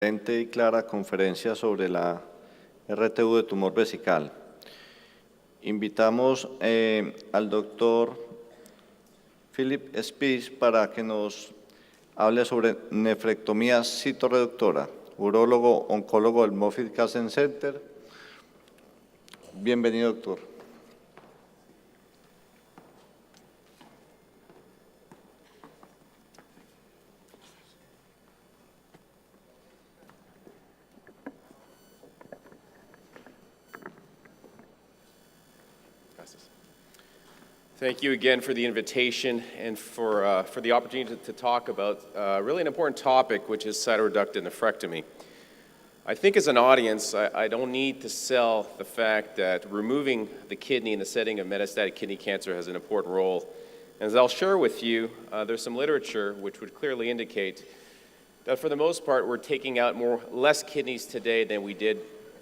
Y clara conferencia sobre la RTU de tumor vesical. Invitamos al doctor Philipp Spiess para que nos hable sobre nefrectomía citoreductora, urólogo oncólogo del Moffitt Cancer Center. Bienvenido, doctor. Thank you again for the invitation and for the opportunity to talk about really an important topic, which is citoreductive nephrectomy. I think as an audience, I don't need to sell the fact that removing the kidney in the setting of metastatic kidney cancer has an important role. As I'll share with you, there's some literature which would clearly indicate that for the most part, we're taking out less kidneys today than we did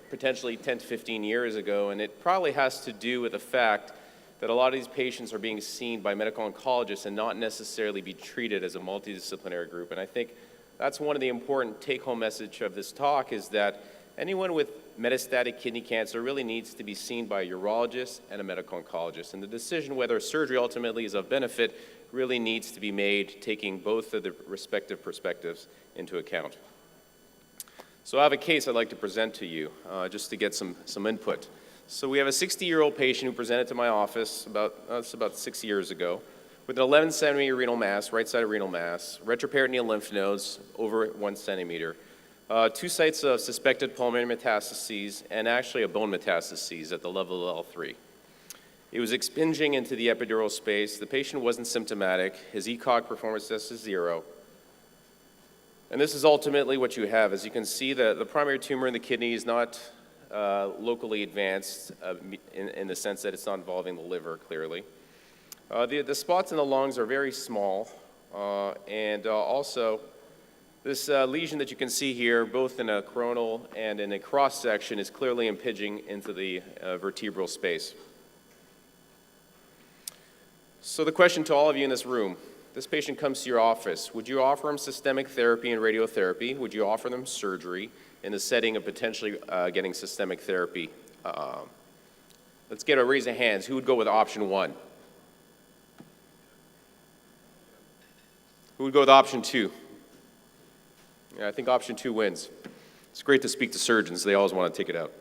potentially 10 to 15 years ago, and it probably has to do with the fact that a lot of these patients are being seen by medical oncologists and not necessarily be treated as a multidisciplinary group. And I think that's one of the important take-home message of this talk is that anyone with metastatic kidney cancer really needs to be seen by a urologist and a medical oncologist. And the decision whether surgery ultimately is of benefit really needs to be made taking both of the respective perspectives into account. So I have a case I'd like to present to you just to get some input. So we have a 60-year-old patient who presented to my office about 6 years ago with an 11-centimeter renal mass, right-sided renal mass, retroperitoneal lymph nodes over 1 centimeter, 2 sites of suspected pulmonary metastases, and actually a bone metastases at the level of L3. It was expinging into the epidural space. The patient wasn't symptomatic. His ECOG performance test is 0. And this is ultimately what you have. As you can see, the primary tumor in the kidney is not locally advanced in the sense that it's not involving the liver, clearly. The spots in the lungs are very small, and also this lesion that you can see here, both in a coronal and in a cross-section, is clearly impinging into the vertebral space. So the question to all of you in this room, this patient comes to your office, would you offer him systemic therapy and radiotherapy? Would you offer them surgery in the setting of potentially getting systemic therapy? Let's get a raise of hands. Who would go with option 1? Who would go with option 2? Yeah, I think option 2 wins. It's great to speak to surgeons. They always want to take it out.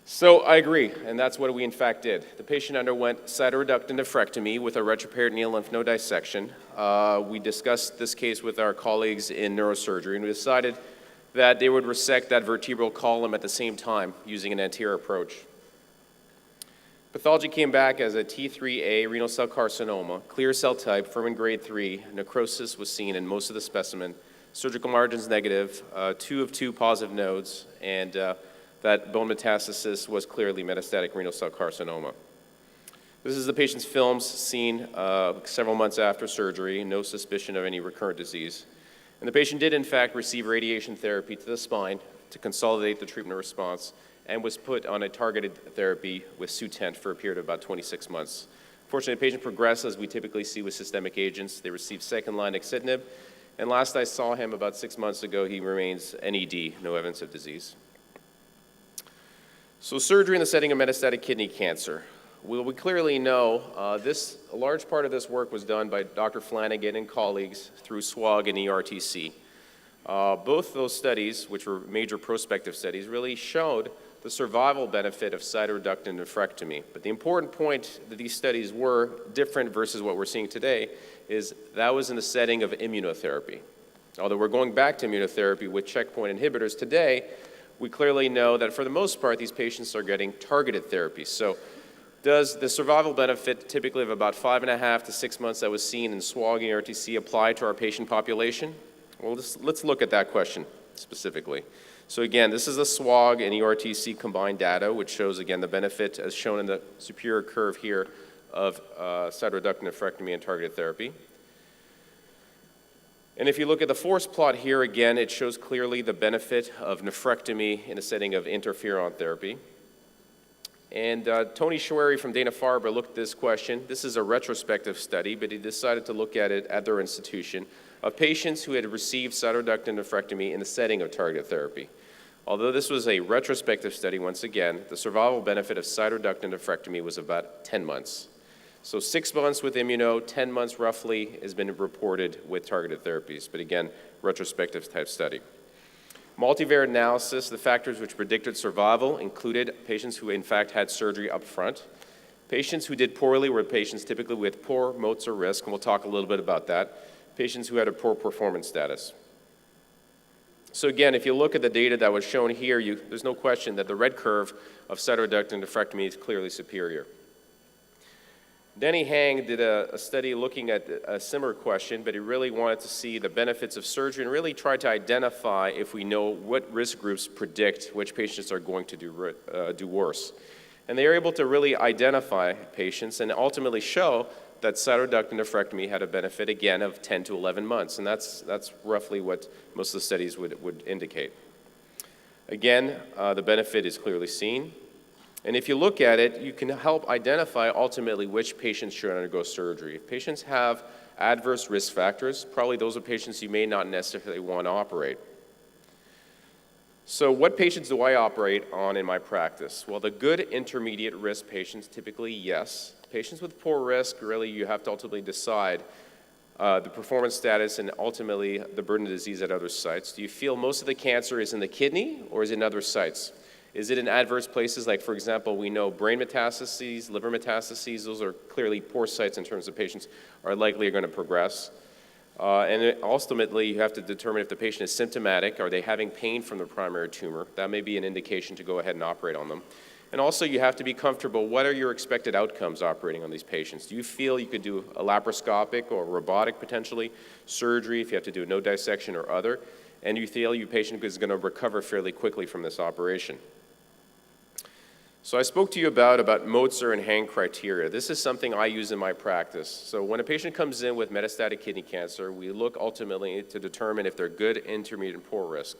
So I agree, and that's what we in fact did. The patient underwent citoreductive nephrectomy with a retroperitoneal lymph node dissection. We discussed this case with our colleagues in neurosurgery, and we decided that they would resect that vertebral column at the same time using an anterior approach. Pathology came back as a T3A renal cell carcinoma, clear cell type, Furman grade 3. Necrosis was seen in most of the specimen. Surgical margins negative, 2 of 2 positive nodes, and that bone metastasis was clearly metastatic renal cell carcinoma. This is the patient's films seen several months after surgery, no suspicion of any recurrent disease. And the patient did, in fact, receive radiation therapy to the spine to consolidate the treatment response and was put on a targeted therapy with Sutent for a period of about 26 months. Fortunately, the patient progressed, as we typically see with systemic agents. They received second-line axitinib, and last I saw him about 6 months ago, he remains NED, no evidence of disease. So surgery in the setting of metastatic kidney cancer. Well, we clearly know a large part of this work was done by Dr. Flanagan and colleagues through SWOG and ERTC. Both those studies, which were major prospective studies, really showed the survival benefit of citoreductive nephrectomy. But the important point that these studies were different versus what we're seeing today is that was in the setting of immunotherapy. Although we're going back to immunotherapy with checkpoint inhibitors today, we clearly know that for the most part, these patients are getting targeted therapy. So does the survival benefit typically of about 5.5 to 6 months that was seen in SWOG and ERTC apply to our patient population? Well, let's look at that question specifically. So again, this is the SWOG and ERTC combined data, which shows, again, the benefit as shown in the superior curve here of citoreductive nephrectomy and targeted therapy. And if you look at the force plot here, again, it shows clearly the benefit of nephrectomy in a setting of interferon therapy. And Tony Schwery from Dana-Farber looked at this question. This is a retrospective study, but he decided to look at it at their institution of patients who had received cytoreductive nephrectomy in the setting of targeted therapy. Although this was a retrospective study, once again, the survival benefit of cytoreductive nephrectomy was about 10 months. So 6 months with immuno, 10 months roughly has been reported with targeted therapies, but again, retrospective type study. Multivariate analysis, the factors which predicted survival included patients who in fact had surgery up front. Patients who did poorly were patients typically with poor Mozart risk, and we'll talk a little bit about that. Patients who had a poor performance status. So again, if you look at the data that was shown here, there's no question that the red curve of cytoreductive nephrectomy is clearly superior. Denny Hang did a study looking at a similar question, but he really wanted to see the benefits of surgery and really tried to identify if we know what risk groups predict which patients are going to do worse. And they were able to really identify patients and ultimately show that cytoreductive nephrectomy had a benefit, again, of 10 to 11 months, and that's roughly what most of the studies would indicate. Again, the benefit is clearly seen. And if you look at it, you can help identify ultimately which patients should undergo surgery. If patients have adverse risk factors, probably those are patients you may not necessarily want to operate. So what patients do I operate on in my practice? Well, the good intermediate risk patients, typically yes. Patients with poor risk, really you have to ultimately decide the performance status and ultimately the burden of disease at other sites. Do you feel most of the cancer is in the kidney or is it in other sites? Is it in adverse places like, for example, we know brain metastases, liver metastases, those are clearly poor sites in terms of patients are likely going to progress. And ultimately, you have to determine if the patient is symptomatic, are they having pain from the primary tumor? That may be an indication to go ahead and operate on them. And also, you have to be comfortable, what are your expected outcomes operating on these patients? Do you feel you could do a laparoscopic or robotic potentially, surgery if you have to do a no dissection or other, and you feel your patient is going to recover fairly quickly from this operation? So I spoke to you about Mozart and Hang criteria. This is something I use in my practice. So when a patient comes in with metastatic kidney cancer, we look ultimately to determine if they're good, intermediate, and poor risk.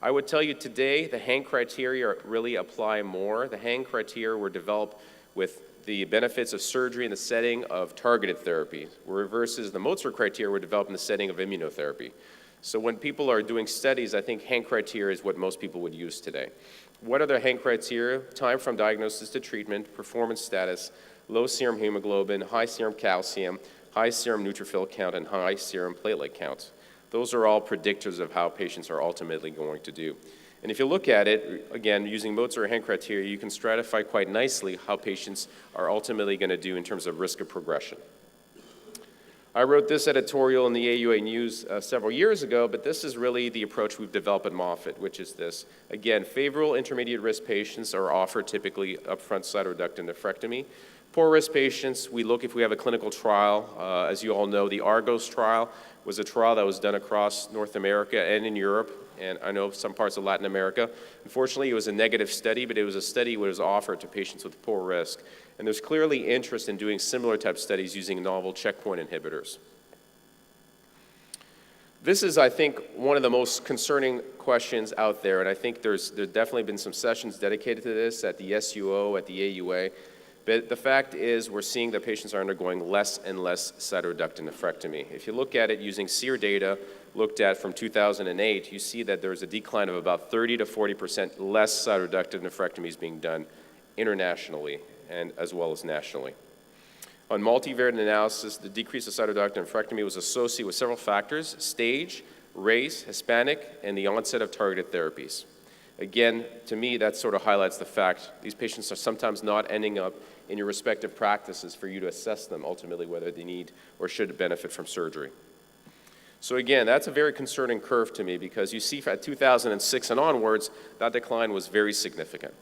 I would tell you today the Hang criteria really apply more. The Hang criteria were developed with the benefits of surgery in the setting of targeted therapy, versus the Mozart criteria were developed in the setting of immunotherapy. So when people are doing studies, I think Hang criteria is what most people would use today. What are the Hang criteria? Time from diagnosis to treatment, performance status, low serum hemoglobin, high serum calcium, high serum neutrophil count, and high serum platelet count. Those are all predictors of how patients are ultimately going to do. And if you look at it, again, using Mozart or Hang criteria, you can stratify quite nicely how patients are ultimately going to do in terms of risk of progression. I wrote this editorial in the AUA News several years ago, but this is really the approach we've developed at Moffitt, which is this. Again, favorable intermediate risk patients are offered typically upfront cytoreductive nephrectomy. Poor risk patients, we look if we have a clinical trial. As you all know, the Argos trial was a trial that was done across North America and in Europe, and I know some parts of Latin America. Unfortunately, it was a negative study, but it was a study that was offered to patients with poor risk. And there's clearly interest in doing similar type studies using novel checkpoint inhibitors. This is, I think, one of the most concerning questions out there, and I think there's definitely been some sessions dedicated to this at the SUO, at the AUA. But the fact is we're seeing that patients are undergoing less and less cytoreductive nephrectomy. If you look at it using SEER data looked at from 2008, you see that there's a decline of about 30 to 40% less cytoreductive nephrectomies being done internationally and as well as nationally. On multivariate analysis, the decrease of cytoreductive nephrectomy was associated with several factors: stage, race, Hispanic, and the onset of targeted therapies. Again, to me, that sort of highlights the fact these patients are sometimes not ending up in your respective practices for you to assess them ultimately whether they need or should benefit from surgery. So again, that's a very concerning curve to me because you see at 2006 and onwards, that decline was very significant.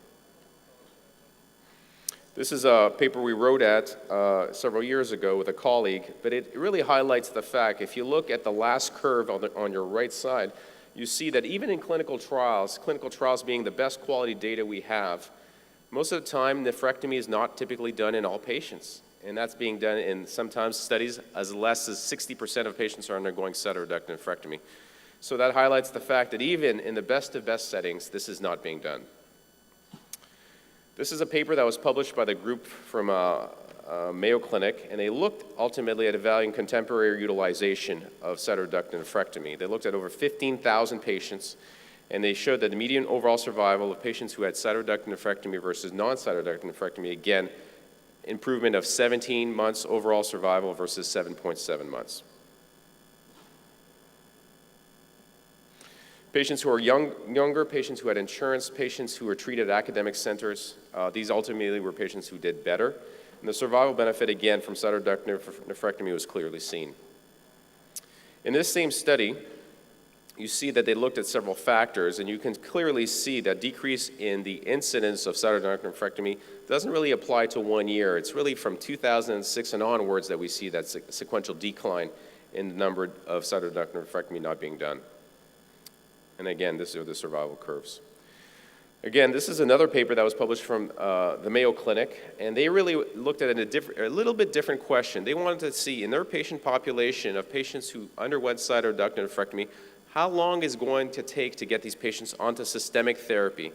This is a paper we wrote at several years ago with a colleague, but it really highlights the fact, if you look at the last curve on your right side, you see that even in clinical trials being the best quality data we have, most of the time nephrectomy is not typically done in all patients. And that's being done in sometimes studies as less as 60% of patients are undergoing cytoreductive nephrectomy. So that highlights the fact that even in the best of best settings, this is not being done. This is a paper that was published by the group from Mayo Clinic, and they looked ultimately at evaluating contemporary utilization of citoreductal nephrectomy. They looked at over 15,000 patients, and they showed that the median overall survival of patients who had citoreductal nephrectomy versus non-citoreductal nephrectomy, again, improvement of 17 months overall survival versus 7.7 months. Patients who are younger, patients who had insurance, patients who were treated at academic centers, these ultimately were patients who did better. And the survival benefit, again, from citoreductal nephrectomy was clearly seen. In this same study, you see that they looked at several factors, and you can clearly see that decrease in the incidence of citoreductal nephrectomy doesn't really apply to 1 year. It's really from 2006 and onwards that we see that sequential decline in the number of citoreductal nephrectomy not being done. And again, these are the survival curves. Again, this is another paper that was published from the Mayo Clinic, and they really looked at a little bit different question. They wanted to see in their patient population of patients who underwent citoreductal nephrectomy, how long is going to take to get these patients onto systemic therapy,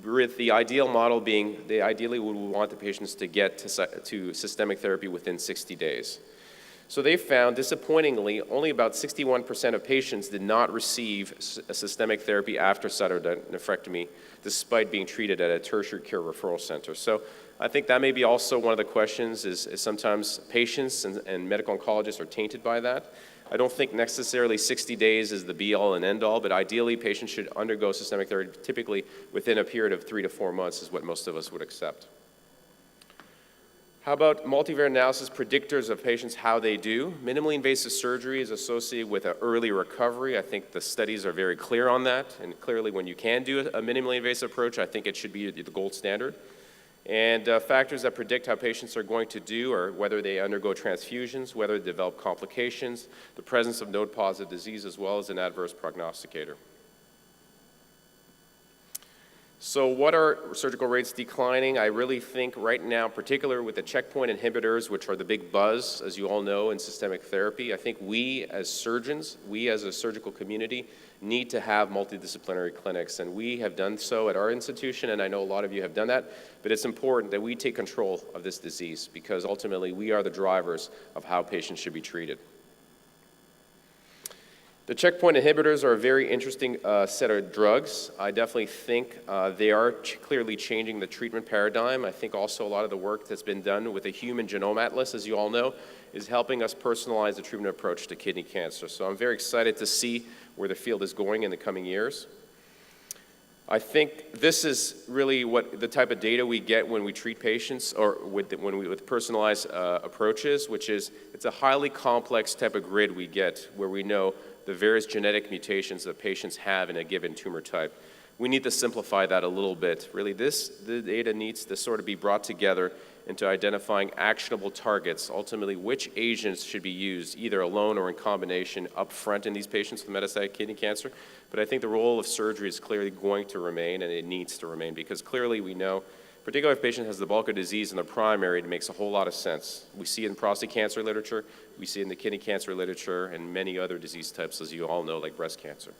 with the ideal model being they ideally would want the patients to get to systemic therapy within 60 days. So they found, disappointingly, only about 61% of patients did not receive a systemic therapy after citoreductal nephrectomy, despite being treated at a tertiary care referral center. So I think that may be also one of the questions is sometimes patients and medical oncologists are tainted by that. I don't think necessarily 60 days is the be-all and end-all, but ideally patients should undergo systemic therapy typically within a period of 3 to 4 months is what most of us would accept. How about multivariate analysis predictors of patients, how they do? Minimally invasive surgery is associated with an early recovery. I think the studies are very clear on that, and clearly when you can do a minimally invasive approach, I think it should be the gold standard. And factors that predict how patients are going to do are whether they undergo transfusions, whether they develop complications, the presence of node-positive disease, as well as an adverse prognosticator. So what are surgical rates declining? I really think right now, particularly with the checkpoint inhibitors, which are the big buzz, as you all know, in systemic therapy, I think we as surgeons, we as a surgical community, need to have multidisciplinary clinics, and we have done so at our institution, and I know a lot of you have done that, but it's important that we take control of this disease because ultimately we are the drivers of how patients should be treated. The checkpoint inhibitors are a very interesting set of drugs. I definitely think they are clearly changing the treatment paradigm. I think also a lot of the work that's been done with the Human Genome Atlas, as you all know, is helping us personalize the treatment approach to kidney cancer. So I'm very excited to see where the field is going in the coming years. I think this is really what the type of data we get when we treat patients or with personalized approaches, which is it's a highly complex type of grid we get where we know the various genetic mutations that patients have in a given tumor type. We need to simplify that a little bit. Really, the data needs to sort of be brought together into identifying actionable targets, ultimately which agents should be used, either alone or in combination up front in these patients with metastatic kidney cancer. But I think the role of surgery is clearly going to remain, and it needs to remain, because clearly we know, particularly if a patient has the bulk of disease in the primary, it makes a whole lot of sense. We see it in prostate cancer literature, we see it in the kidney cancer literature, and many other disease types, as you all know, like breast cancer.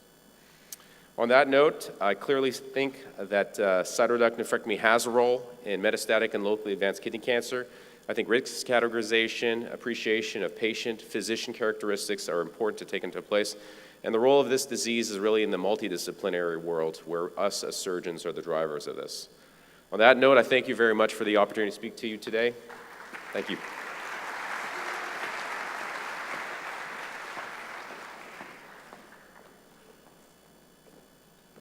On that note, I clearly think that citoreductal nephrectomy has a role in metastatic and locally advanced kidney cancer. I think risk categorization, appreciation of patient-physician characteristics are important to take into place. And the role of this disease is really in the multidisciplinary world, where us as surgeons are the drivers of this. On that note, I thank you very much for the opportunity to speak to you today. Thank you.